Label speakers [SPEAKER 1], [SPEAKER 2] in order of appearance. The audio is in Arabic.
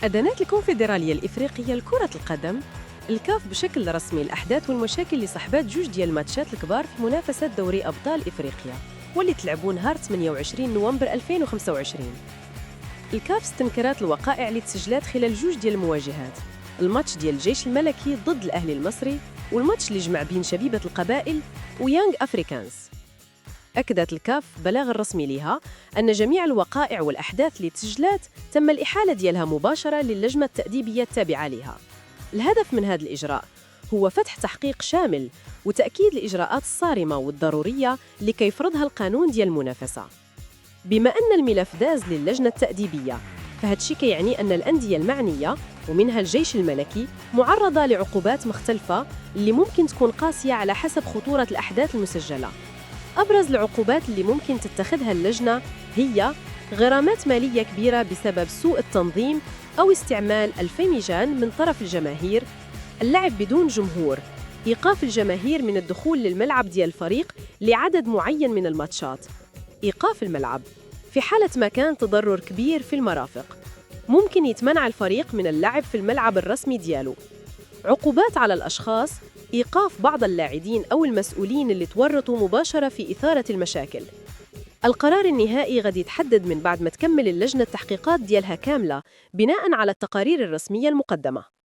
[SPEAKER 1] أدانت الكونفدرالية الإفريقية لكرة القدم الكاف بشكل رسمي الأحداث والمشاكل اللي صاحبات جوج ديال الماتشات الكبار في منافسة دوري أبطال إفريقيا واللي تلعبوا نهار 28 نوفمبر 2025. الكاف استنكرت الوقائع اللي تسجلات خلال جوج ديال المواجهات، الماتش ديال الجيش الملكي ضد الأهلي المصري والماتش اللي جمع بين شبيبة القبائل ويانغ أفريكانز. أكدت الكاف بلاغ الرسمي لها أن جميع الوقائع والأحداث اللي تسجلات تم الإحالة ديالها مباشرة للجنة التأديبية التابعة لها. الهدف من هذا الإجراء هو فتح تحقيق شامل وتأكيد الإجراءات الصارمة والضرورية اللي كيفرضها القانون ديال المنافسة. بما أن الملف داز للجنة التأديبية، فهذا الشيء كيعني أن الأندية المعنية ومنها الجيش الملكي معرضة لعقوبات مختلفة اللي ممكن تكون قاسية على حسب خطورة الأحداث المسجلة. أبرز العقوبات اللي ممكن تتخذها اللجنة هي غرامات مالية كبيرة بسبب سوء التنظيم أو استعمال الفيميجان من طرف الجماهير، اللعب بدون جمهور، إيقاف الجماهير من الدخول للملعب ديال الفريق لعدد معين من الماتشات، إيقاف الملعب في حالة ما كان تضرر كبير في المرافق، ممكن يتمنع الفريق من اللعب في الملعب الرسمي دياله. عقوبات على الأشخاص، إيقاف بعض اللاعبين أو المسؤولين اللي تورطوا مباشرة في إثارة المشاكل. القرار النهائي غادي يتحدد من بعد ما تكمل اللجنة التحقيقات ديالها كاملة بناء على التقارير الرسمية المقدمة.